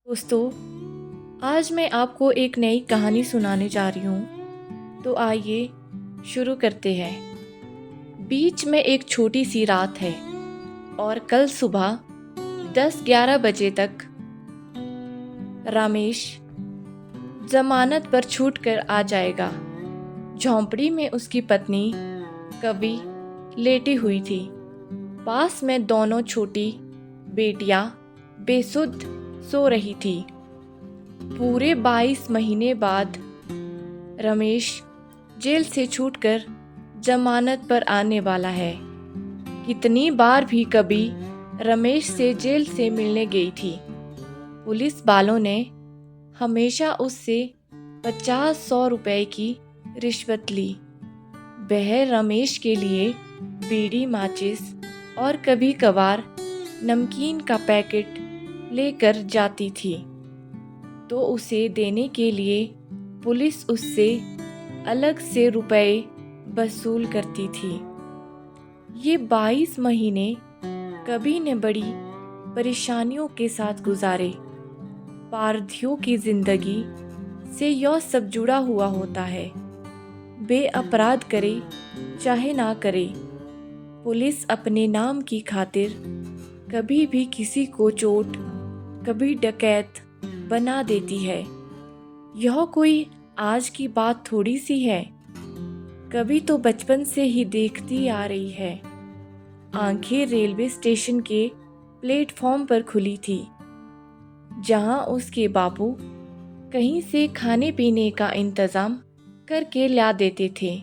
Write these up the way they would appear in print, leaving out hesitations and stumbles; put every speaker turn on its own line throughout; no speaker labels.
दोस्तों, आज मैं आपको एक नई कहानी सुनाने जा रही हूँ। तो आइए शुरू करते हैं। बीच में एक छोटी सी रात है और कल सुबह 10-11 बजे तक रमेश जमानत पर छूट कर आ जाएगा। झोंपड़ी में उसकी पत्नी कवि लेटी हुई थी। पास में दोनों छोटी बेटियां बेसुध सो रही थी। पूरे 22 महीने बाद रमेश जेल से छूटकर जमानत पर आने वाला है। कितनी बार भी कभी रमेश से जेल से मिलने गई थी। पुलिस वालों ने हमेशा उससे 50-100 रुपए की रिश्वत ली। वह रमेश के लिए बीड़ी, माचिस और कभी कभार नमकीन का पैकेट लेकर जाती थी, तो उसे देने के लिए पुलिस उससे अलग से रुपए वसूल करती थी। ये 22 महीने कवि ने बड़ी परेशानियों के साथ गुजारे। पारधियों की जिंदगी से यह सब जुड़ा हुआ होता है। वे अपराध करे चाहे ना करे, पुलिस अपने नाम की खातिर कभी भी किसी को चोट, कभी डकैत बना देती है। यह कोई आज की बात थोड़ी सी है। कभी तो बचपन से ही देखती आ रही है। आंखें रेलवे स्टेशन के प्लेटफॉर्म पर खुली थी, जहां उसके बापू कहीं से खाने पीने का इंतजाम करके ला देते थे।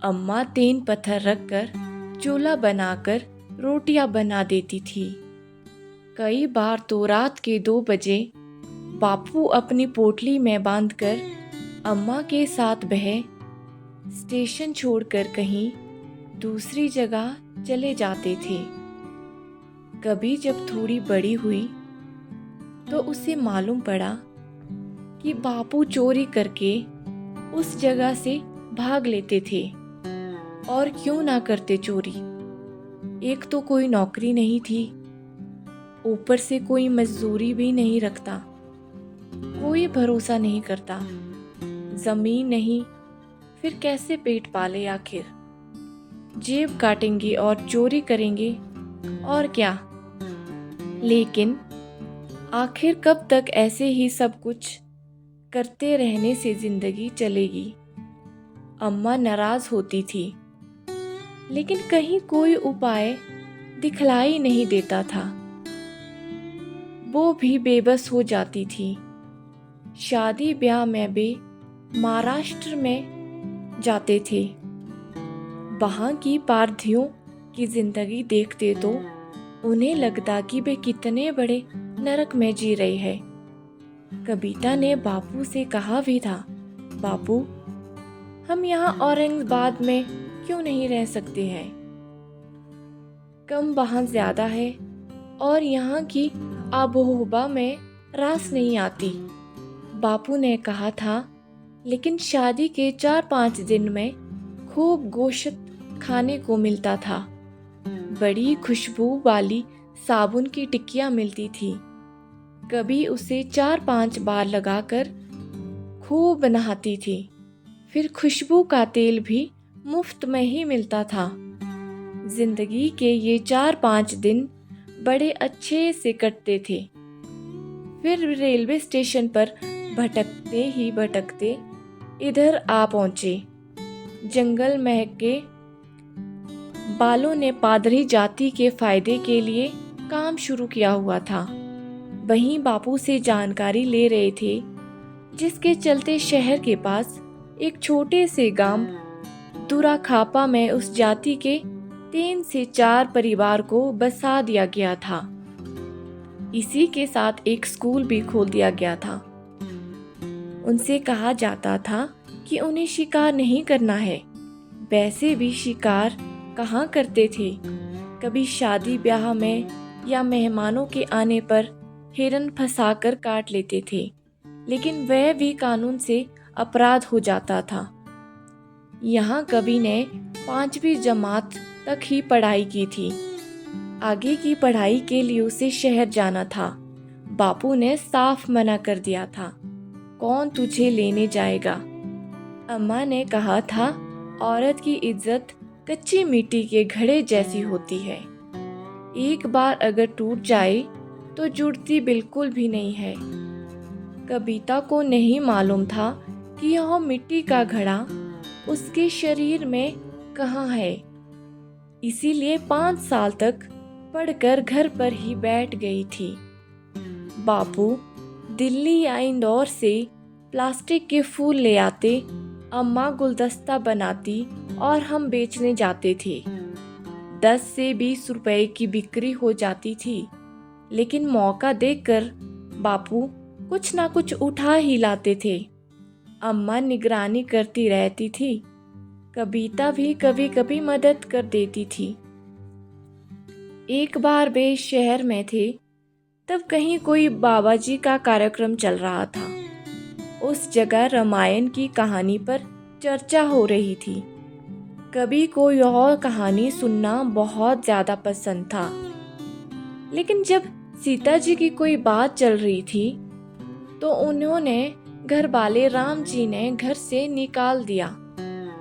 अम्मा 3 पत्थर रखकर चूल्हा बनाकर रोटियां बना देती थी। कई बार तो रात के 2 बजे बापू अपनी पोटली में बांधकर अम्मा के साथ वह स्टेशन छोड़कर कहीं दूसरी जगह चले जाते थे। कभी जब थोड़ी बड़ी हुई तो उसे मालूम पड़ा कि बापू चोरी करके उस जगह से भाग लेते थे। और क्यों ना करते चोरी। एक तो कोई नौकरी नहीं थी, ऊपर से कोई मजदूरी भी नहीं रखता, कोई भरोसा नहीं करता, जमीन नहीं, फिर कैसे पेट पाले आखिर। जेब काटेंगे और चोरी करेंगे और क्या। लेकिन आखिर कब तक ऐसे ही सब कुछ करते रहने से जिंदगी चलेगी। अम्मा नाराज होती थी, लेकिन कहीं कोई उपाय दिखलाई नहीं देता था। वो भी बेबस हो जाती थी। शादी ब्याह में वे महाराष्ट्र में जाते थे। वहां की पारधियों की जिंदगी देखते तो उन्हें लगता कि वे कितने बड़े नरक में जी रहे हैं। कविता ने बापू से कहा भी था, बापू, हम यहाँ औरंगाबाद में क्यों नहीं रह सकते हैं। कम वहाँ ज्यादा है और यहाँ की आबोहवा में रास नहीं आती। बापू ने कहा था, लेकिन शादी के 4-5 दिन में खूब गोश्त खाने को मिलता था। बड़ी खुशबू वाली साबुन की टिक्कियाँ मिलती थी। कभी उसे 4-5 बार लगाकर खूब नहाती थी। फिर खुशबू का तेल भी मुफ्त में ही मिलता था। जिंदगी के ये 4-5 दिन बड़े अच्छे से कटते थे। फिर रेलवे स्टेशन पर भटकते ही भटकते इधर आ पहुंचे। जंगल महक के बालों ने पादरी जाति के फायदे के लिए काम शुरू किया हुआ था। वहीं बापू से जानकारी ले रहे थे, जिसके चलते शहर के पास एक छोटे से गांव दुराखापा में उस जाति के 3 से 4 परिवार को बसा दिया गया था। इसी के साथ एक स्कूल भी खोल दिया गया था। उनसे कहा जाता था कि उन्हें शिकार नहीं करना है। वैसे भी शिकार कहाँ करते थे। कभी शादी ब्याह में या मेहमानों के आने पर हिरन फंसाकर काट लेते थे, लेकिन वह भी कानून से अपराध हो जाता था। यहाँ कवि ने 5वीं जमात तक ही पढ़ाई की थी। आगे की पढ़ाई के लिए उसे शहर जाना था। बापू ने साफ मना कर दिया था, कौन तुझे लेने जाएगा। अम्मा ने कहा था, औरत की इज्जत कच्ची मिट्टी के घड़े जैसी होती है, एक बार अगर टूट जाए तो जुड़ती बिल्कुल भी नहीं है। कविता को नहीं मालूम था कि यह मिट्टी का घड़ा उसके शरीर में कहाँ है, इसीलिए 5 साल तक पढ़कर घर पर ही बैठ गई थी। बापू दिल्ली या इंदौर से प्लास्टिक के फूल ले आते, अम्मा गुलदस्ता बनाती और हम बेचने जाते थे। 10 से 20 रुपए की बिक्री हो जाती थी, लेकिन मौका देखकर बापू कुछ ना कुछ उठा ही लाते थे। अम्मा निगरानी करती रहती थी, कविता भी कभी कभी मदद कर देती थी। एक बार वे शहर में थे, तब कहीं कोई बाबा जी का कार्यक्रम चल रहा था। उस जगह रामायण की कहानी पर चर्चा हो रही थी। कवि को यह कहानी सुनना बहुत ज़्यादा पसंद था, लेकिन जब सीता जी की कोई बात चल रही थी तो उन्होंने घर वाले राम जी ने घर से निकाल दिया।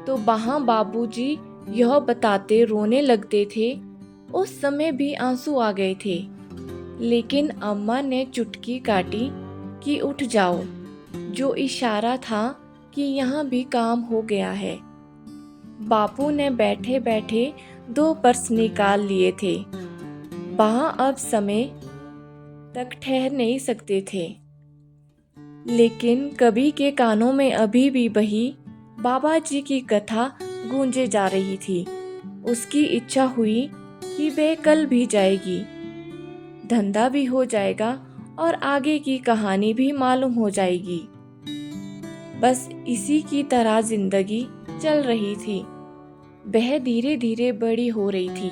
तो वहाँ बाबूजी यह बताते रोने लगते थे। उस समय भी आंसू आ गए थे, लेकिन अम्मा ने चुटकी काटी कि उठ जाओ, जो इशारा था कि यहाँ भी काम हो गया है। बापू ने बैठे बैठे 2 पर्स निकाल लिए थे। वहाँ अब समय तक ठहर नहीं सकते थे, लेकिन कवि के कानों में अभी भी वही बाबा जी की कथा गूंजे जा रही थी। उसकी इच्छा हुई कि वे कल भी जाएगी, धंधा भी हो जाएगा और आगे की कहानी भी मालूम हो जाएगी। बस इसी की तरह जिंदगी चल रही थी। वह धीरे धीरे बड़ी हो रही थी।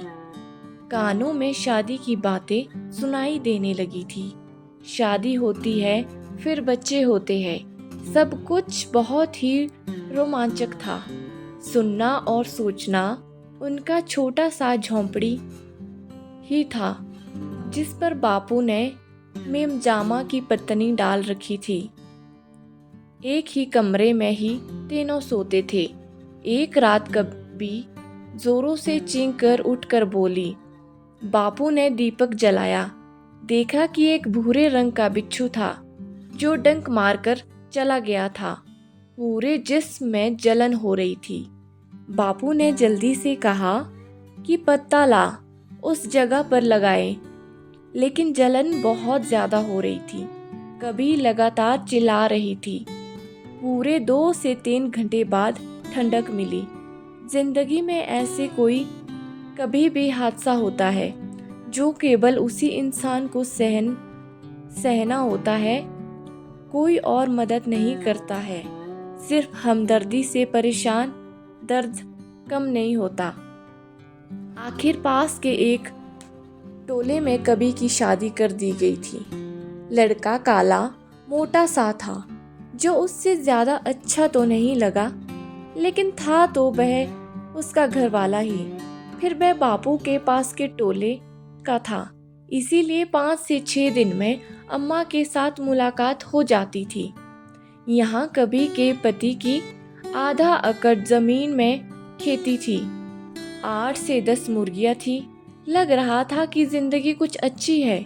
कानों में शादी की बातें सुनाई देने लगी थी। शादी होती है, फिर बच्चे होते हैं। सब कुछ बहुत ही रोमांचक था। सुनना और सोचना उनका छोटा सा झोंपड़ी ही था, जिस पर बापू ने मेमजामा की पत्नी डाल रखी थी। एक ही कमरे में ही तीनों सोते थे। एक रात कभी जोरों से चीख कर उठकर बोली। बापू ने दीपक जलाया, देखा कि एक भूरे रंग का बिच्छू था जो डंक मारकर चला गया था। पूरे जिस्म में जलन हो रही थी। बापू ने जल्दी से कहा कि पत्ता ला उस जगह पर लगाए, लेकिन जलन बहुत ज्यादा हो रही थी। कभी लगातार चिल्ला रही थी। पूरे 2 से 3 घंटे बाद ठंडक मिली। जिंदगी में ऐसे कोई कभी भी हादसा होता है जो केवल उसी इंसान को सहना होता है। कोई और मदद नहीं करता है, सिर्फ हमदर्दी से परेशान दर्द कम नहीं होता। आखिर पास के एक टोले में कवि की शादी कर दी गई थी। लड़का काला मोटा सा था, जो उससे ज्यादा अच्छा तो नहीं लगा, लेकिन था तो वह उसका घर वाला ही। फिर वह बापू के पास के टोले का था, इसीलिए 5 से 6 दिन में अम्मा के साथ मुलाकात हो जाती थी। यहाँ कवि के पति की आधा एकड़ जमीन में खेती थी। 8 से 10 मुर्गियाँ थी। लग रहा था कि जिंदगी कुछ अच्छी है,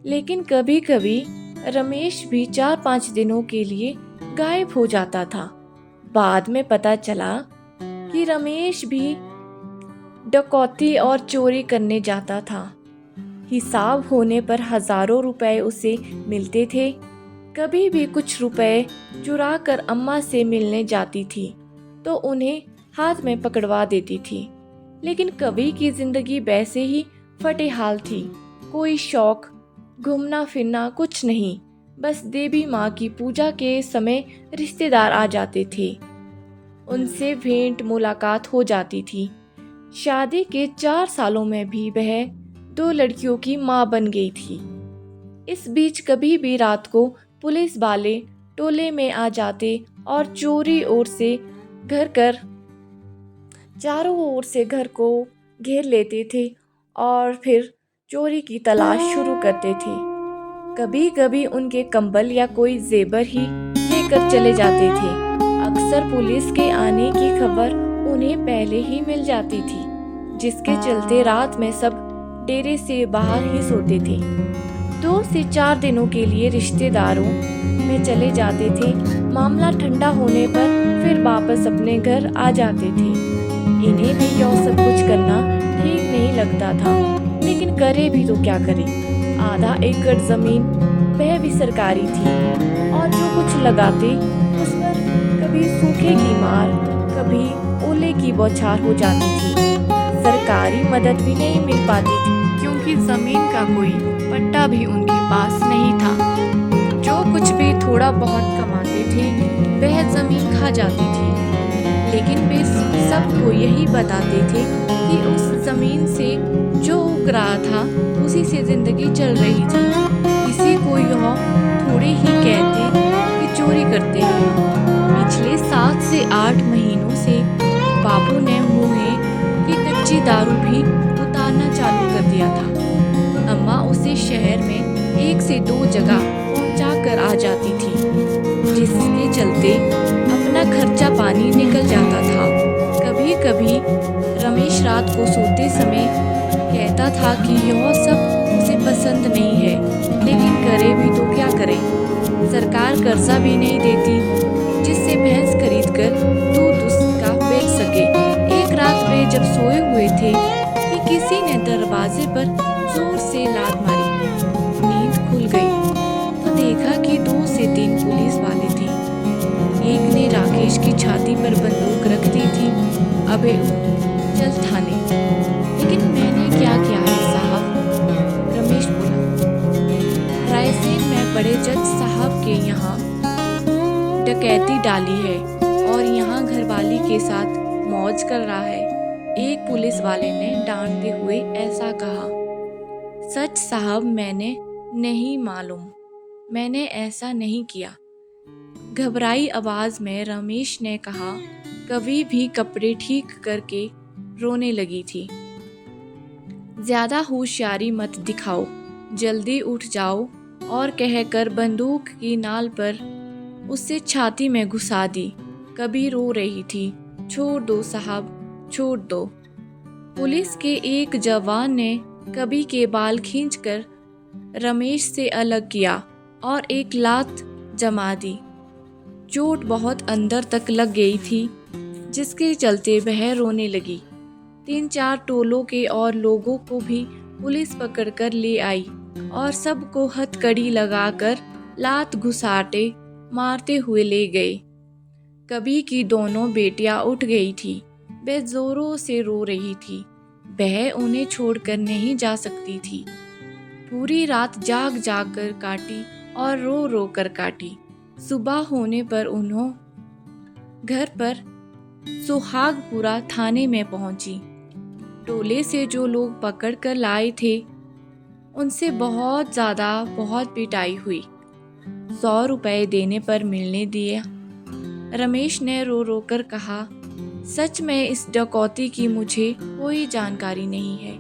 लेकिन कभी कभी रमेश भी 4-5 दिनों के लिए गायब हो जाता था। बाद में पता चला कि रमेश भी डकैती और चोरी करने जाता था। हिसाब होने पर हजारों रुपए उसे मिलते थे। कभी भी कुछ रुपए चुरा कर अम्मा से मिलने जाती थी तो उन्हें हाथ में पकड़वा देती थी। लेकिन कवि की जिंदगी वैसे ही फटेहाल थी। कोई शौक, घूमना फिरना कुछ नहीं। बस देवी माँ की पूजा के समय रिश्तेदार आ जाते थे, उनसे भेंट मुलाकात हो जाती थी। शादी के 4 सालों में भी वह 2 लड़कियों की माँ बन गई थी। इस बीच कभी भी रात को पुलिस वाले टोले में आ जाते और चारों ओर से घर को घेर लेते थे और फिर चोरी की तलाश शुरू करते थे। कभी कभी उनके कंबल या कोई जेबर ही लेकर चले जाते थे। अक्सर पुलिस के आने की खबर उन्हें पहले ही मिल जाती थी, जिसके चलते रात में सब डेरे से बाहर ही सोते थे। 2 से 4 दिनों के लिए रिश्तेदारों में चले जाते थे। मामला ठंडा होने पर फिर वापस अपने घर आ जाते थे। इन्हें भी यह सब कुछ करना ठीक नहीं लगता था, लेकिन करे भी तो क्या करे। आधा एकड़ जमीन वह भी सरकारी थी, और जो कुछ लगाते उस पर कभी सूखे की मार, कभी ओले की बौछार हो जाती थी। सरकारी मदद भी नहीं मिल पाती थी, क्योंकि जमीन का कोई पट्टा भी उनके पास नहीं था। जो कुछ भी थोड़ा बहुत कमाते थे वह जमीन खा जाती थी, लेकिन वे सबको यही बताते थे कि उस जमीन से जो उग रहा था उसी से जिंदगी चल रही थी। किसी को यह थोड़े ही कहते कि चोरी करते हैं। पिछले 7 से 8 महीनों से बाबू ने मुँह की कच्ची दारू भी उतारना चालू कर दिया था। अम्मा उसे शहर में 1 से 2 जगह पहुंचा कर आ जाती थी, जिसके चलते अपना खर्चा पानी निकल जाता था। कभी कभी रमेश रात को सोते समय कहता था कि यह सब उसे पसंद नहीं है, लेकिन करे भी तो क्या करे। सरकार कर्जा भी नहीं देती जिससे भैंस खरीदकर दूध उसका बेच सके। एक रात वे जब सोए हुए थे कि किसी ने दरवाजे पर जोर से लात मारी। नींद खुल गई तो देखा कि 2 से 3 पुलिस वाले थे। एक ने राकेश की छाती पर बंदूक रख दी थी। अबे चल थाने। लेकिन मैंने क्या किया है साहब? रमेश बोला। रायसेन में बड़े जज साहब के यहाँ डकैती डाली है और यहाँ घरवाली के साथ मौज कर रहा है, एक पुलिस वाले ने डांटते हुए ऐसा कहा। सच साहब, मैंने नहीं मालूम, मैंने ऐसा नहीं किया, घबराई आवाज में रमेश ने कहा। कभी भी कपड़े ठीक करके रोने लगी थी। ज्यादा होशियारी मत दिखाओ, जल्दी उठ जाओ, और कहकर बंदूक की नाल पर उससे छाती में घुसा दी। कभी रो रही थी। छोड़ दो साहब, छोड़ दो। पुलिस के एक जवान ने कभी के बाल खींचकर रमेश से अलग किया और एक लात जमा दी। चोट बहुत अंदर तक लग गई थी, जिसके चलते वह रोने लगी। 3-4 टोलों के और लोगों को भी पुलिस पकड़कर ले आई और सबको हथकड़ी लगाकर लात घुसाटे मारते हुए ले गए। कभी की दोनों बेटियां उठ गई थी। वह जोरों से रो रही थी। वह उन्हें छोड़कर नहीं जा सकती थी। पूरी रात जाग जाग कर काटी और रो रो कर काटी। सुबह होने पर उन्होंने घर पर सुहागपुरा थाने में पहुंची। टोले से जो लोग पकड़ कर लाए थे उनसे बहुत पिटाई हुई। 100 रुपए देने पर मिलने दिए। रमेश ने रो रो कर कहा, सच में इस डकैती की मुझे कोई जानकारी नहीं है,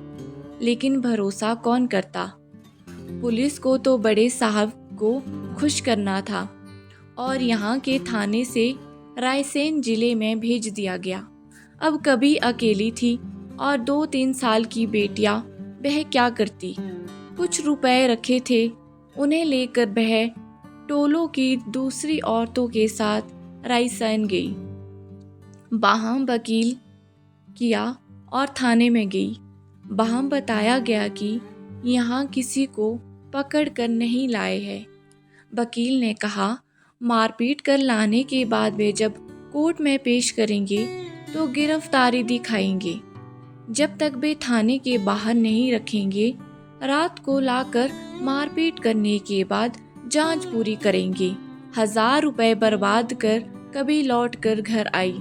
लेकिन भरोसा कौन करता। पुलिस को तो बड़े साहब को खुश करना था और यहाँ के थाने से रायसेन जिले में भेज दिया गया। अब कभी अकेली थी और 2-3 साल की बेटियां, वह क्या करती। कुछ रुपए रखे थे, उन्हें लेकर वह टोलों की दूसरी औरतों के साथ रायसेन गई। वहाँ वकील किया और थाने में गई। वहाँ बताया गया कि यहाँ किसी को पकड़ कर नहीं लाए हैं। वकील ने कहा, मारपीट कर लाने के बाद वे जब कोर्ट में पेश करेंगे तो गिरफ्तारी दिखाएंगे। जब तक वे थाने के बाहर नहीं रखेंगे, रात को लाकर मारपीट करने के बाद जांच पूरी करेंगे। 1000 रुपए बर्बाद कर कभी लौट कर घर आई।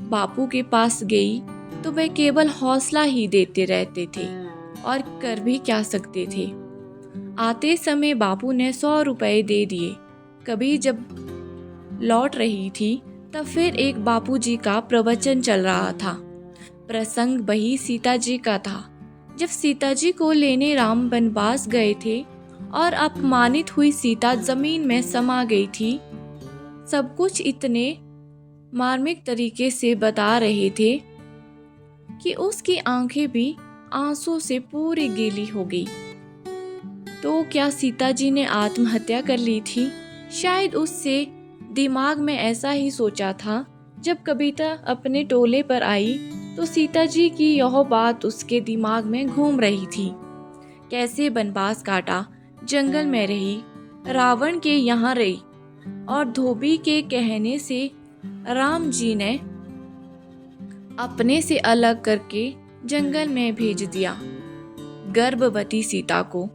बापू के पास गई तो वे केवल हौसला ही देते रहते थे और कर भी क्या सकते थे। आते समय बापू ने 100 रुपए दे दिए। कभी जब लौट रही थी तब फिर एक बापूजी का प्रवचन चल रहा था। प्रसंग वही सीता जी का था। जब सीता जी को लेने राम वनवास गए थे और अपमानित हुई सीता जमीन में समा गई थी। सब कुछ इतने मार्मिक तरीके से बता रहे थे कि उसकी आंखें भी आंसू से पूरी गीली हो गई। तो क्या सीता जी ने आत्महत्या कर ली थी? शायद उससे दिमाग में ऐसा ही सोचा था। जब कविता अपने टोले पर आई तो सीता जी की यह बात उसके दिमाग में घूम रही थी। कैसे वनवास काटा, जंगल में रही, रावण के यहाँ रही और धोबी के कहने से राम जी ने अपने से अलग करके जंगल में भेज दिया। गर्भवती सीता को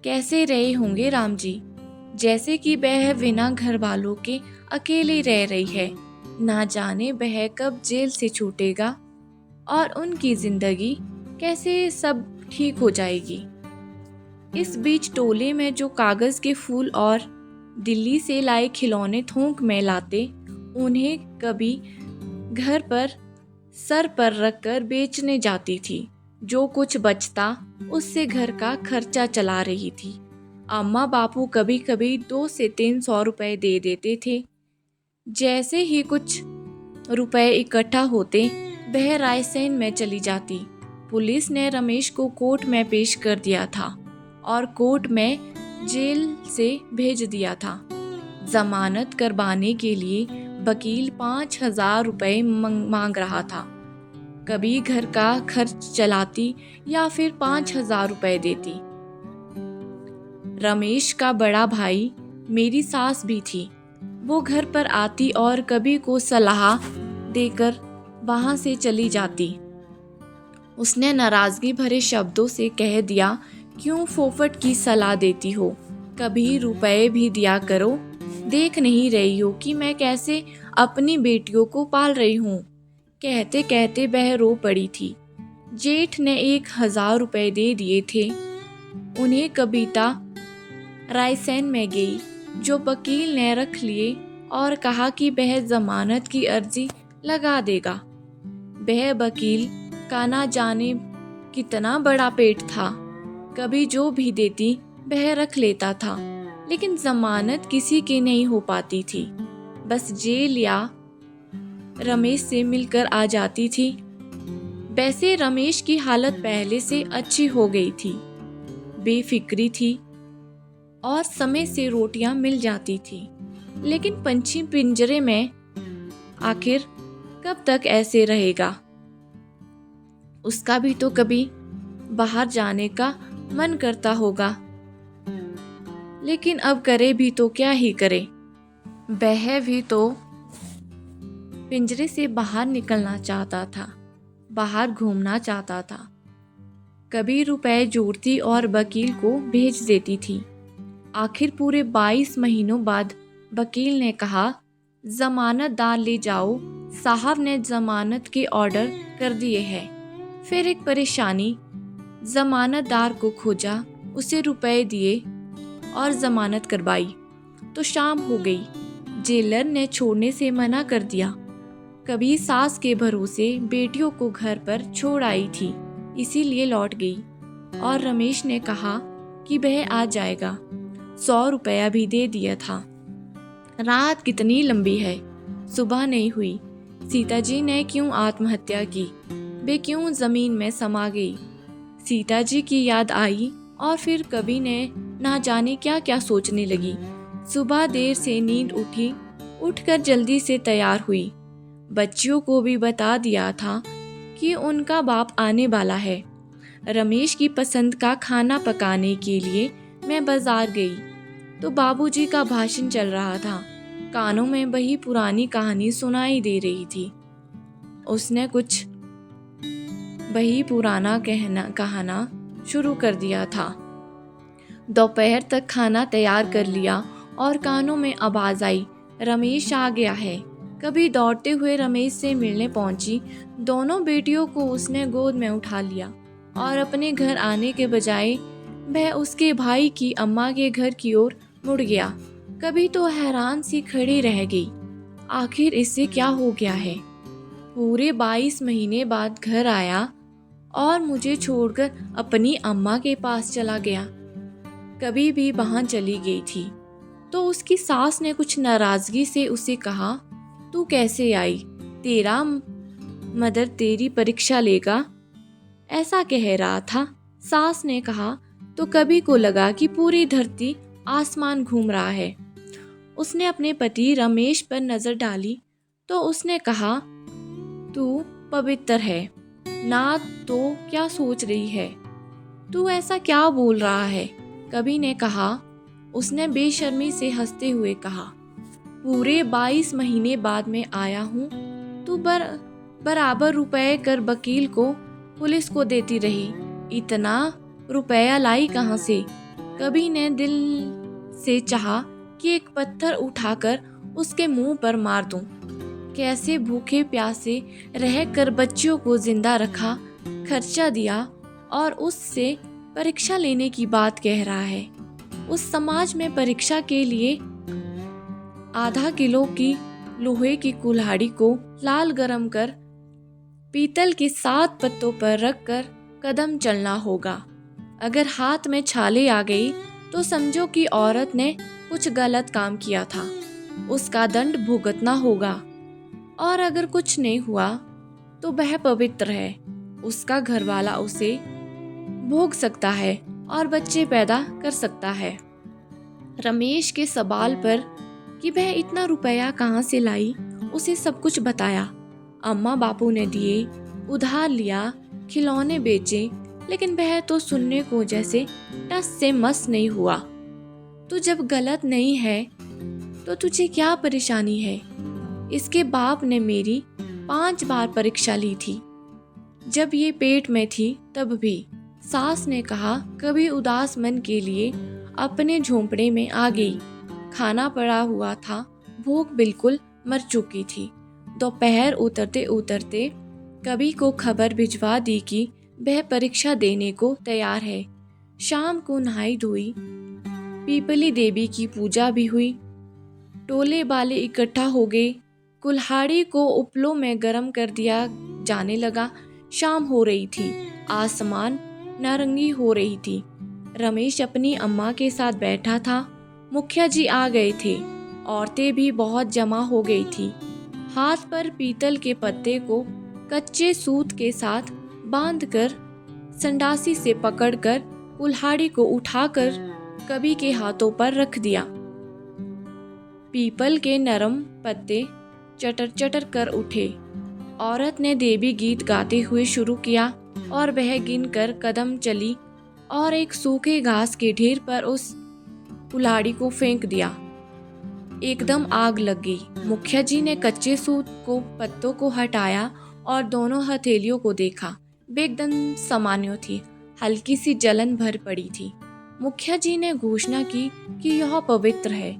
कैसे रहे होंगे राम जी, जैसे कि वह बिना घर वालों के अकेली रह रही है। ना जाने वह कब जेल से छूटेगा और उनकी जिंदगी कैसे सब ठीक हो जाएगी। इस बीच टोले में जो कागज के फूल और दिल्ली से लाए खिलौने थोक में लाते, उन्हें कभी घर पर सर पर रखकर बेचने जाती थी। जो कुछ बचता उससे घर का खर्चा चला रही थी। अम्मा बापू कभी कभी 200 से 300 रुपए दे देते थे। जैसे ही कुछ रुपए इकट्ठा होते वह रायसेन में चली जाती। पुलिस ने रमेश को कोर्ट में पेश कर दिया था और कोर्ट में जेल से भेज दिया था। जमानत करवाने के लिए वकील 5,000 रुपए मांग रहा था। कभी घर का खर्च चलाती या फिर 5,000 रुपए देती। रमेश का बड़ा भाई मेरी सास भी थी। वो घर पर आती और कभी को सलाह देकर वहां से चली जाती। उसने नाराजगी भरे शब्दों से कह दिया, क्यों फोफट की सलाह देती हो, कभी रुपए भी दिया करो। देख नहीं रही हो कि मैं कैसे अपनी बेटियों को पाल रही हूँ। कहते कहते वह रो पड़ी थी। जेठ ने 1,000 रुपए दे दिए थे। उन्हें कविता रायसेन में गई, जो वकील ने रख लिए और कहा कि वह जमानत की अर्जी लगा देगा। वह वकील का ना जाने कितना बड़ा पेट था। कभी जो भी देती वह रख लेता था, लेकिन जमानत किसी की नहीं हो पाती थी। बस जेल या रमेश से मिलकर आ जाती थी। वैसे रमेश की हालत पहले से अच्छी हो गई थी। बेफिक्री थी और समय से रोटियां मिल जाती थी। लेकिन पंछी पिंजरे में आखिर कब तक ऐसे रहेगा? उसका भी तो कभी बाहर जाने का मन करता होगा, लेकिन अब करे भी तो क्या ही करे। वह भी तो पिंजरे से बाहर निकलना चाहता था, बाहर घूमना चाहता था। कभी रुपए जोड़ती और वकील को भेज देती थी। आखिर पूरे 22 महीनों बाद वकील ने कहा, जमानतदार ले जाओ, साहब ने जमानत के ऑर्डर कर दिए हैं। फिर एक परेशानी, जमानतदार को खोजा, उसे रुपए दिए और जमानत करवाई तो शाम हो गई। जेलर ने छोड़ने से मना कर दिया। कभी सास के भरोसे बेटियों को घर पर छोड़ आई थी, इसीलिए लौट गई। और रमेश ने कहा कि वह आ जाएगा। 100 रुपया भी दे दिया था। रात कितनी लंबी है, सुबह नहीं हुई। सीता जी ने क्यों आत्महत्या की? वे क्यों जमीन में समा गई? सीता जी की याद आई और फिर कवि ने ना जाने क्या क्या सोचने लगी। सुबह देर से नींद उठी, उठकर जल्दी से तैयार हुई। बच्चियों को भी बता दिया था कि उनका बाप आने वाला है। रमेश की पसंद का खाना पकाने के लिए मैं बाजार गई तो बाबूजी का भाषण चल रहा था। कानों में वही पुरानी कहानी सुनाई दे रही थी। उसने कुछ वही पुराना कहना शुरू कर दिया था। दोपहर तक खाना तैयार कर लिया और कानों में आवाज आई, रमेश आ गया है। कभी दौड़ते हुए रमेश से मिलने पहुंची। दोनों बेटियों को उसने गोद में उठा लिया और अपने घर आने के बजाय वह उसके भाई की अम्मा के घर की ओर मुड़ गया। कभी तो हैरान सी खड़ी रह गई, आखिर इससे क्या हो गया है? पूरे 22 महीने बाद घर आया और मुझे छोड़कर अपनी अम्मा के पास चला गया। कभी भी वहां चली गई थी। तो उसकी सास ने कुछ नाराजगी से उसे कहा, तू कैसे आई? तेरा मदर तेरी परीक्षा लेगा, ऐसा कह रहा था। सास ने कहा, तो कभी को लगा कि पूरी धरती आसमान घूम रहा है। उसने अपने पति रमेश पर नजर डाली तो उसने कहा, तू पवित्र है ना, तो क्या सोच रही है? तू ऐसा क्या बोल रहा है? कवि ने कहा। उसने बेशर्मी से हंसते हुए कहा, पूरे 22 महीने बाद में आया हूँ। तू बराबर रुपए कर वकील को, पुलिस को देती रही। इतना रुपया लाई कहाँ से? कवि ने दिल से चाहा कि एक पत्थर उठाकर उसके मुंह पर मार दूं। कैसे भूखे प्यासे रहकर बच्चियों को जिंदा रखा, खर्चा दिया और उससे परीक्षा लेने की बात कह रहा है। उस समाज में परीक्षा के लिए आधा किलो की लोहे की कुल्हाड़ी को लाल गरम कर पीतल के 7 पत्तों पर रखकर कदम चलना होगा। अगर हाथ में छाले आ गई तो समझो कि औरत ने कुछ गलत काम किया था, उसका दंड भुगतना होगा। और अगर कुछ नहीं हुआ तो वह पवित्र है, उसका घरवाला उसे भोग सकता है और बच्चे पैदा कर सकता है। रमेश के सवाल पर कि वह इतना रुपया कहाँ से लाई, उसे सब कुछ बताया। अम्मा बापू ने दिए, उधार लिया, खिलौने बेचे, लेकिन वह तो सुनने को जैसे टस से मस नहीं हुआ। तू जब गलत नहीं है तो तुझे क्या परेशानी है? इसके बाप ने मेरी 5 बार परीक्षा ली थी, जब ये पेट में थी तब भी। सास ने कहा। कभी उदास मन के लिए अपने झोंपड़े में आ गई। खाना पड़ा हुआ था, भूख बिल्कुल मर चुकी थी। दोपहर उतरते उतरते कवि को खबर भिजवा दी कि वह परीक्षा देने को तैयार है। शाम को नहाई धोई, पीपली देवी की पूजा भी हुई, टोले वाले इकट्ठा हो गए, कुल्हाड़ी को उपलों में गर्म कर दिया जाने लगा। शाम हो रही थी, आसमान नारंगी हो रही थी। रमेश अपनी अम्मा के साथ बैठा था। मुखिया जी आ गए थे, औरतें भी बहुत जमा हो गई थी। हाथ पर पीतल के पत्ते को कच्चे सूत के साथ बांधकर संडासी से पकड़कर कुल्हाड़ी को उठाकर कवि के हाथों पर रख दिया। पीपल के नरम पत्ते चटर चटर कर उठे। औरत ने देवी गीत गाते हुए शुरू किया और वह गिनकर कदम चली और एक सूखे घास के ढेर पर उस कुल्हाड़ी को फेंक दिया। एकदम आग लग गई। मुखिया जी ने कच्चे सूत को पत्तों को हटाया और दोनों हथेलियों को देखा। वे एकदम सामान्य थी, हल्की सी जलन भर पड़ी थी। मुखिया जी ने घोषणा की कि यह पवित्र है।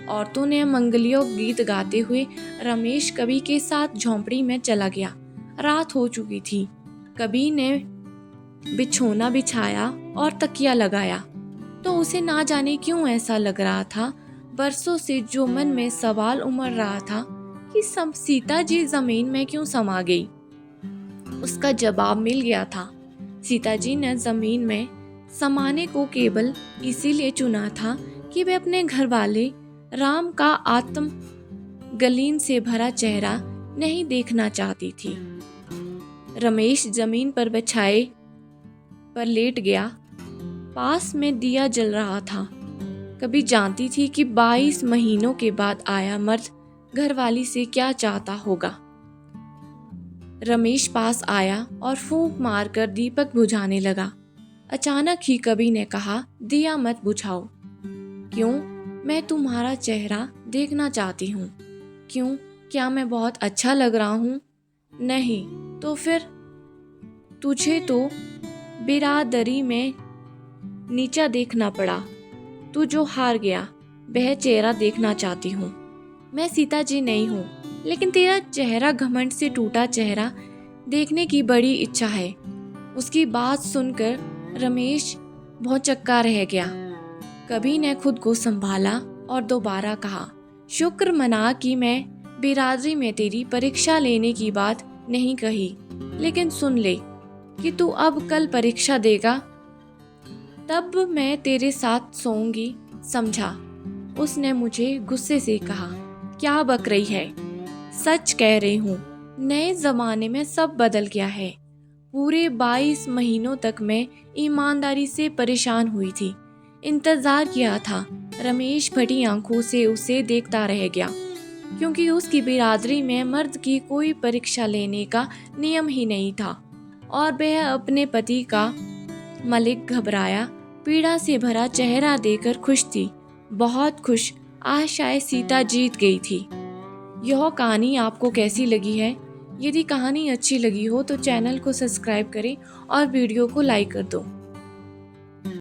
औरतों ने मंगलियों गीत गाते हुए रमेश कवि के साथ झोंपड़ी में चला गया। रात हो चुकी थी। कवि ने बिछोना बिछाया और तकिया लगाया तो उसे ना जाने क्यों ऐसा लग रहा था, बरसों से जो मन में सवाल उमड़ रहा था कि सब सीता जी जमीन में क्यों समा गई, उसका जवाब मिल गया था। सीता जी ने जमीन में समाने को केवल इसीलिए चुना था कि वे अपने घर वाले राम का आत्म गलीन से भरा चेहरा नहीं देखना चाहती थी। रमेश जमीन पर बिछाए पर लेट गया। पास में दिया जल रहा था। कभी जानती थी कि 22 महीनों के बाद आया मर्द घरवाली से क्या चाहता होगा। रमेश पास आया और फूंक मारकर दीपक बुझाने लगा। अचानक ही कवि ने कहा, दिया मत बुझाओ। क्यों? मैं तुम्हारा चेहरा देखना चाहती हूँ। क्यों? क्या मैं बहुत अच्छा लग रहा हूँ? नहीं तो फिर? तुझे तो बिरादरी में नीचा देखना पड़ा। तू जो हार गया वह चेहरा देखना चाहती हूँ। मैं सीता जी नहीं हूँ, लेकिन तेरा चेहरा, घमंड से टूटा चेहरा देखने की बड़ी इच्छा है। उसकी बात सुनकर रमेश भौचक्का रह गया। कवि ने खुद को संभाला और दोबारा कहा, शुक्र मना कि मैं बिरादरी में तेरी परीक्षा लेने की बात नहीं कही, लेकिन सुन ले कि तू अब कल परीक्षा देगा। तब मैं तेरे साथ सोऊंगी, समझा? उसने मुझे गुस्से से कहा। क्या बक रही है? सच कह रही हूँ, नए जमाने में सब बदल गया है। पूरे 22 महीनों तक मैं ईमानदारी से परेशान हुई थी, इंतजार किया था। रमेश फटी आंखों से उसे देखता रह गया, क्योंकि उसकी बिरादरी में मर्द की कोई परीक्षा लेने का नियम ही नहीं था और वह अपने पति का मलिक घबराया, पीड़ा से भरा चेहरा देखकर खुश थी, बहुत खुश। आज शायद सीता जीत गई थी। यह कहानी आपको कैसी लगी है? यदि कहानी अच्छी लगी हो तो चैनल को सब्सक्राइब करें और वीडियो को लाइक कर दो।